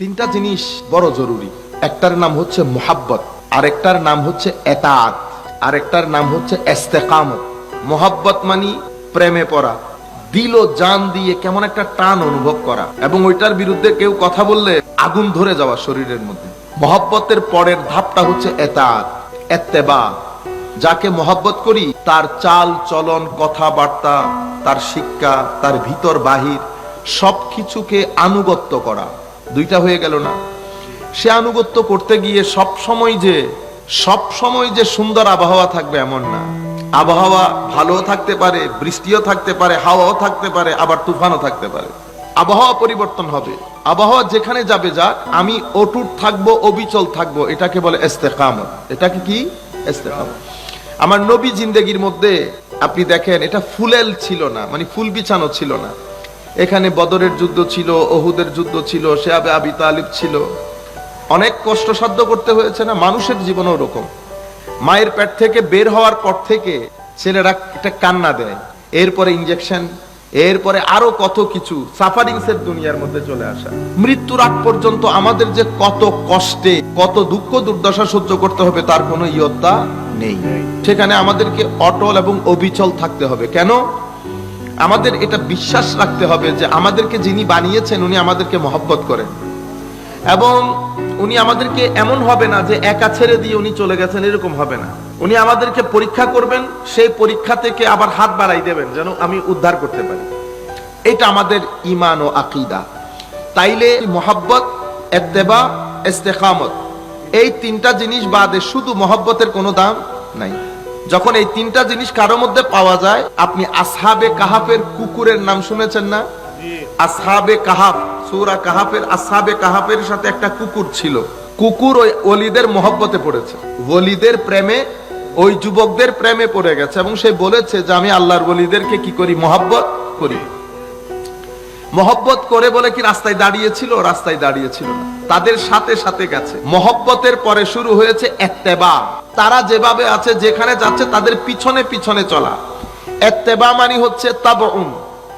তিনটা জিনিস বড় জরুরি। একটার নাম হচ্ছে মুহাব্বত, আরেকটার নাম হচ্ছে এতাআত, আরেকটার নাম হচ্ছে ইস্তেকামত। মুহাব্বত মানে প্রেমে পড়া, দিল ও জান দিয়ে কেমন একটা টান অনুভব করা, এবং ওইটার বিরুদ্ধে কেউ কথা বললে আগুন ধরে যাওয়া শরীরের মধ্যে। মুহাব্বতের পরের ধাপটা হচ্ছে এতাআত, ইত্তেবা। যাকে মুহাব্বত করি তার চাল চলন, কথাবার্তা, তার শিক্ষা, তার ভিতর বাহির সবকিছুকে আনুগত্য করা। দুইটা হয়ে গেল না? সে আনুগত্য করতে গিয়ে সব সময় যে সুন্দর আবহাওয়া থাকবে এমন না। আবহাওয়া ভালো থাকতে পারে, বৃষ্টিও থাকতে পারে, হাওয়াও থাকতে পারে, আবার তুফানও থাকতে পারে। আবহাওয়া পরিবর্তন হবে। আবহাওয়া যেখানে যাবে যাক, আমি অটুট থাকবো, অবিচল থাকবো, এটাকে বলে ইস্তেকামত। এটাকে কি? ইস্তেকামত। আমার নবী জিন্দেগির মধ্যে আপনি দেখেন, এটা ফুলেল ছিল না, মানে ফুল বিছানো ছিল না। এখানে বদরের যুদ্ধ ছিল, ওহুদের যুদ্ধ ছিল, শেয়াবে আবি তালিব ছিল, অনেক কষ্টসাধ্য করতে হয়েছে না? মানুষের জীবনে ওরকম। মায়ের পেট থেকে বের হওয়ার পর থেকে ছেলেরা একটা কান্না দেয়, এরপরে ইনজেকশন, এরপরে আরো কত কিছু, সাফারিংস এর দুনিয়ার মধ্যে চলে আসা। মৃত্যুর আগ পর্যন্ত আমাদের যে কত কষ্টে, কত দুঃখ দুর্দশা সহ্য করতে হবে তার কোনো ইয়ত্তা নেই। সেখানে আমাদেরকে অটল এবং অবিচল থাকতে হবে। কেন? আমাদের এটা বিশ্বাস রাখতে হবে যে আমাদেরকে যিনি বানিয়েছেন উনি আমাদেরকে মহব্বত করেন, এবং উনি আমাদেরকে এমন হবে না যে একা ছেড়ে দিয়ে উনি চলে গেছেন, এরকম হবে না। উনি আমাদেরকে পরীক্ষা করবেন, সেই পরীক্ষা থেকে আবার হাত বাড়াই দেবেন যেন আমি উদ্ধার করতে পারি। এটা আমাদের ঈমান ও আকীদা। তাইলে মহব্বত, ইত্তেবা, ইস্তেকামত, এই তিনটা জিনিস বাদে শুধু মহব্বতের কোনো দাম নাই। যখন এই তিনটা জিনিস কারোর মধ্যে পাওয়া যায়, আপনি আসহাবে কাহাফের কুকুরের নাম শুনেছেন না? আসহাবে কাহাফ, সূরা কাহাফের আসহাবে কাহাফের সাথে একটা কুকুর ছিল। কুকুর ওই ওলিদের মহব্বতে পড়েছে, ওলিদের প্রেমে, ওই যুবকদের প্রেমে পড়ে গেছে, এবং সে বলেছে যে আমি আল্লাহর ওলিদেরকে কি করি? মহব্বত করি। মহব্বত করে বলে কি রাস্তায় দাঁড়িয়েছিল? রাস্তায় দাঁড়িয়েছিল না, তাদের সাথে সাথে গেছে। মহব্বতের পরে শুরু হয়েছে ইত্তেবা। তারা যেভাবে আছে, যেখানে যাচ্ছে তাদের পিছনে পিছনে চলা। ইত্তেবা মানে হচ্ছে তাবউন,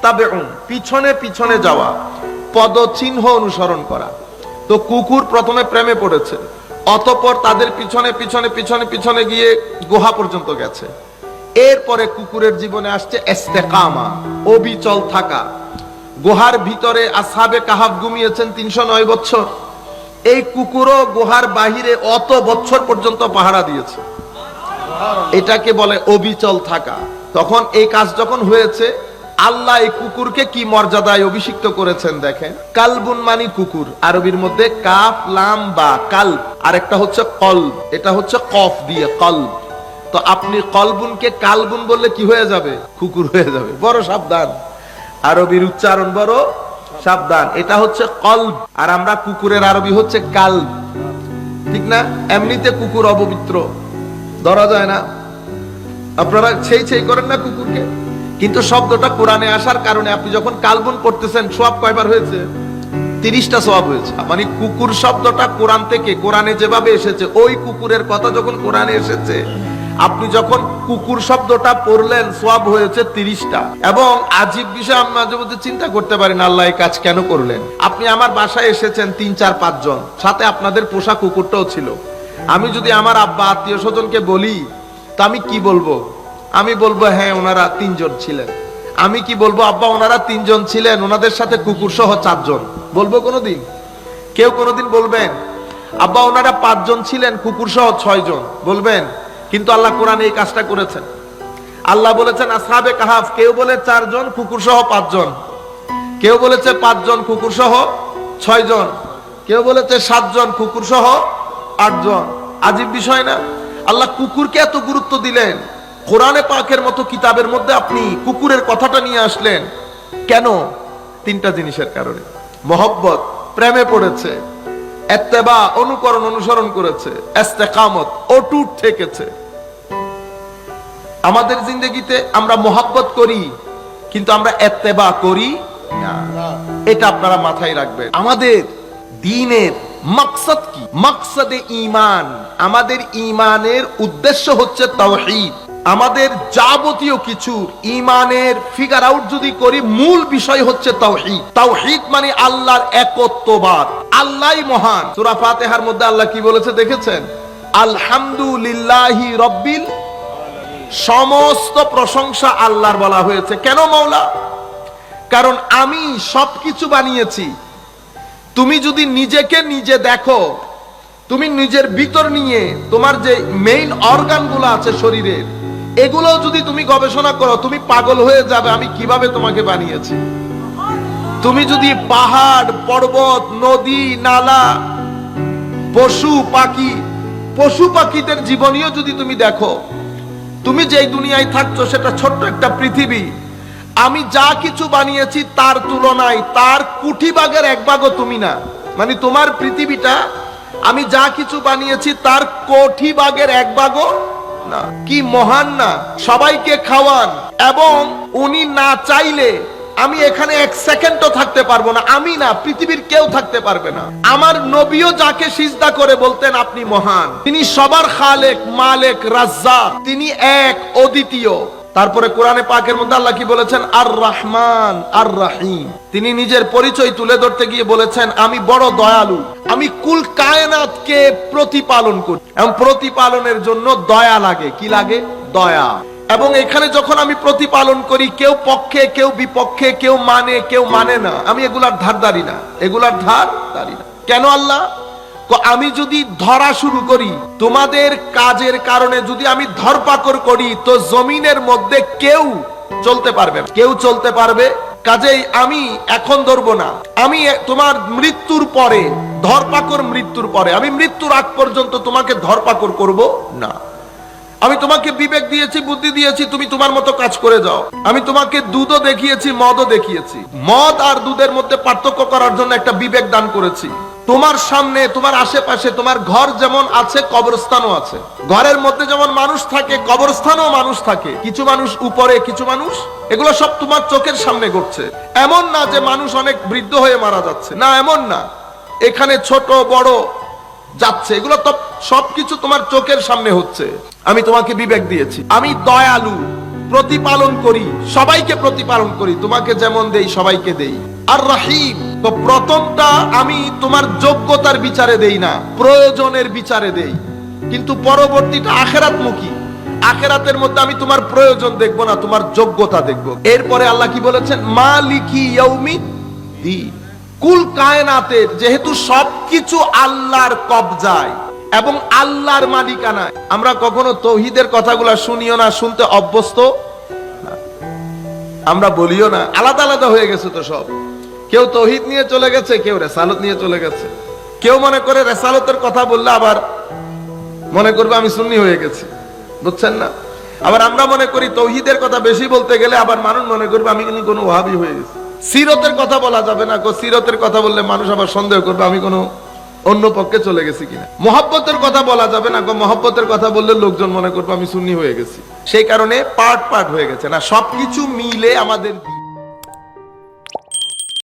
তাবেউন, পিছনে পিছনে যাওয়া, পদচিহ্ন অনুসরণ করা। তো কুকুর প্রথমে প্রেমে পড়েছে, অতঃপর তাদের পিছনে পিছনে পিছনে পিছনে গিয়ে গুহা পর্যন্ত গেছে। এরপরে কুকুরের জীবনে আসছে ইস্তেকামা, অবিচল থাকা। গুহার ভিতরে আসহাবে কাহাফ ঘুমিয়েছেন 309 বছর। এই কুকুরও গুহার বাহিরে অত বছর পর্যন্ত পাহারা দিয়েছে। এটাকে বলে অবিচল থাকা। তখন এই কাজ যখন হয়েছে, আল্লাহ এই কুকুরকে কি মর্যাদায় অভিষিক্ত করেছেন দেখেন। কালবুন মানি কুকুর, আরবির মধ্যে কাফ লাম বা কালব, আর একটা হচ্ছে কলব, এটা হচ্ছে কফ দিয়ে কলব। তো আপনি কলবুনকে কালবুন বললে কি হয়ে যাবে? কুকুর হয়ে যাবে। বড় সাবধান, আরবির উচ্চারণ বড় সাবধান। এটা হচ্ছে কলব, আর আমরা কুকুরের আরবি হচ্ছে কালব, ঠিক না? এমনিতে কুকুর অপবিত্র, ধরা যায় না। আপনারা সেই করেন না কুকুরকে, কিন্তু শব্দটা কোরআনে আসার কারণে আপনি যখন কালবুন পড়তেছেন, সওয়াব কয়বার হয়েছে? 30টা সওয়াব হয়েছে। মানে কুকুর শব্দটা কোরআন থেকে, কোরআনে যেভাবে এসেছে, ওই কুকুরের কথা যখন কোরআনে এসেছে, আপনি যখন কুকুর শব্দটা পড়লেন, সওয়াব হয়েছে 30টা। এবং আজীব বিষয়, আমি মাঝে মধ্যে চিন্তা করতে পারি না আল্লাহ এই কাজ কেন করলেন। আপনি আমার বাসায় এসেছেন 3, 4, 5 জন, সাথে আপনাদের পোষা কুকুরটাও ছিল। আমি যদি আমার আব্বা আত্মীয় স্বজনকে বলি, তা আমি কি বলবো? আমি বলবো হ্যাঁ ওনারা 3 জন ছিলেন। আমি কি বলবো? আব্বা ওনারা 3 জন ছিলেন, ওনাদের সাথে কুকুর সহ 4 জন। বলবো কোনোদিন? কেউ কোনোদিন বলবেন? আব্বা ওনারা 5 জন ছিলেন, কুকুর সহ 6 জন। বলবেন? কিন্তু আল্লাহ কোরআনে এই কাজটা করেছেন। আল্লাহ বলেছেন আসহাবে কাহাফ, কেউ বলে 4 জন, কুকুর সহ 5 জন, কেউ বলেছে 5 জন, কুকুর সহ 6 জন, কেউ বলেছে 7 জন, কুকুর সহ 8 জন। আজীব বিষয় না? আল্লাহ কুকুরকে এত গুরুত্ব দিলেন, কোরআনে পাকের মতো কিতাবের মধ্যে আপনি কুকুরের কথাটা নিয়ে আসলেন কেন? 3টা জিনিসের কারণে। মহব্বত, প্রেমে পড়েছে; ইত্তেবা, অনুকরণ, অনুসরণ করেছে; ইস্তেকামত, অটুট থেকেছে। আমাদের জিন্দেগিতে আমরা মহব্বত করি, কিন্তু আমরা ইত্তেবা করি না। এটা আপনারা মাথায় রাখবেন। আমাদের দ্বীনের মাকসাদ কি? মাকসাদে ঈমান, আমাদের ঈমানের উদ্দেশ্য হচ্ছে তাওহীদ। আমাদের যাবতীয় কিছু ইমানের ফিগার আউট যদি করি, মূল বিষয় হচ্ছে তাওহীদ। তাওহীদ মানে আল্লাহর একত্ববাদ, আল্লাহই মহান। সূরা ফাতিহার মধ্যে আল্লাহ কি বলেছে দেখেছেন? আলহামদুলিল্লাহি রাব্বিল, সমস্ত প্রশংসা আল্লাহর বলা হয়েছে। কেন মাওলা? কারণ আমি সবকিছু বানিয়েছি। তুমি যদি নিজেকে নিজে দেখো, তুমি নিজের ভিতর নিয়ে তোমার যে মেইন অর্গানগুলো আছে শরীরের, এগুলো যদি তুমি গবেষণা করো, তুমি পাগল হয়ে যাবে আমি কিভাবে তোমাকে বানিয়েছি। তুমি যদি পাহাড়, পর্বত, নদী, নালা, পশু পাখিদের জীবনীও যদি তুমি দেখো, তুমি যেই দুনিয়ায় থাকছো সেটা ছোট্ট একটা পৃথিবী। আমি যা কিছু বানিয়েছি তার তুলনায় তার কোটি ভাগের এক ভাগও তুমি না। মানে তোমার পৃথিবীটা আমি যা কিছু বানিয়েছি তার কোটি ভাগের এক ভাগও না। কি মহান না! সবাইকে খাওয়ান, এবং উনি না চাইলে আমি এখানে এক সেকেন্ডও থাকতে পারবো না। আমি না, পৃথিবীর কেউ থাকতে পারবে না। আমার নবীও যাকে সিজদা করে বলতেন আপনি মহান। তিনি সবার খালেক, মালিক, রাজ্জাক, তিনি এক, অদ্বিতীয়। তারপরে কোরআনে পাকের মধ্যে আল্লাহ কি বলেছেন? আর রহমান আর রহিম। তিনি নিজের পরিচয় তুলে ধরতে গিয়ে বলেছেন আমি বড় দয়ালু, আমি কুল কায়নাতকে প্রতিপালন করি। এবং প্রতিপালনের জন্য দয়া লাগে। কি লাগে? দয়া। এবং এখানে যখন আমি প্রতিপালন করি, কেউ পক্ষে, কেউ বিপক্ষে, কেউ মানে না, আমি এগুলার ধার ধারি না, এগুলার ধার ধারি না। কেন আল্লাহ? আমি যদি ধরা শুরু করি, তোমাদের কাজের কারণে যদি আমি ধরপাকড় করি, তো জমিনের মধ্যে কেউ চলতে পারবে না, কেউ চলতে পারবে। কাজেই আমি এখন ধরবো না, আমি তোমার মৃত্যুর পরে ধরপাকড়, মৃত্যুর পরে, আমি মৃত্যুর আগ পর্যন্ত তোমাকে ধরপাকড় করব না। আমি তোমাকে বিবেক দিয়েছি, বুদ্ধি দিয়েছি, তুমি তোমার মতো কাজ করে যাও। আমি তোমাকে দুধও দেখিয়েছি, মদও দেখিয়েছি। মদ আর দুধের মধ্যে পার্থক্য করার জন্য একটা বিবেক দান করেছি। তোমার সামনে, তোমার আশেপাশে, তোমার ঘর যেমন আছে, কবরস্থানও আছে। ঘরের মধ্যে যেমন মানুষ থাকে, কবরস্থানেও মানুষ থাকে। কিছু মানুষ উপরে, কিছু মানুষ, এগুলো সব তোমার চোখের সামনে ঘটছে। এমন না যে মানুষ অনেক বৃদ্ধ হয়ে মারা যাচ্ছে, না, এমন না। এখানে ছোট বড় যাচ্ছে, এগুলো তো সবকিছু তোমার চোখের সামনে হচ্ছে। আমি তোমাকে বিবেক দিয়েছি। আমি দয়ালু, প্রতিপালন করি, সবাইকে প্রতিপালন করি। তোমাকে যেমন দেই সবাইকে দেই। আর রহিম, তো প্রথমটা আমি তোমার যোগ্যতার বিচারে দেই না, প্রয়োজনের বিচারে দেই। কিন্তু পরবর্তীটা আখিরাতমুখী। আখিরাতের মধ্যে আমি তোমার প্রয়োজন দেখবো না, তোমার যোগ্যতা দেখবো। এরপরে আল্লাহ কি বলেছেন? মালিকি ইয়াউমিদ্দিন। কুল কায়নাতের যেহেতু সবকিছু আল্লাহর কবজায় এবং আল্লাহর মালিকানায়, আমরা কখনো তৌহিদের কথাগুলো শুনিও না, শুনতে অভ্যস্ত না, আমরা বলিও না। আলাদা আলাদা হয়ে গেছে তো সব। কেউ তৌহিদ নিয়ে চলে গেছে, কেউ রেসালত নিয়ে চলে গেছে। কেউ মনে করে রেসালতের কথা বললে আবার মনে করবে আমি সুন্নি হয়ে গেছি, বুঝছেন না? আবার আমরা মনে করি তৌহিদের কথা বেশি বলতে গেলে আবার মানুষ মনে করবে আমি কিন্তু কোনো ওয়াহাবি হয়ে গেছি। সিরতের কথা বলা যাবে না, সিরতের কথা বললে মানুষ আবার সন্দেহ করবে আমি কোনো অন্য পক্ষে চলে গেছি কিনা। মহব্বতের কথা বলা যাবে না, মহব্বতের কথা বললে লোকজন মনে করবে আমি সুন্নি হয়ে গেছি। সেই কারণে পার্ট পার্ট হয়ে গেছে না, সবকিছু মিলে আমাদের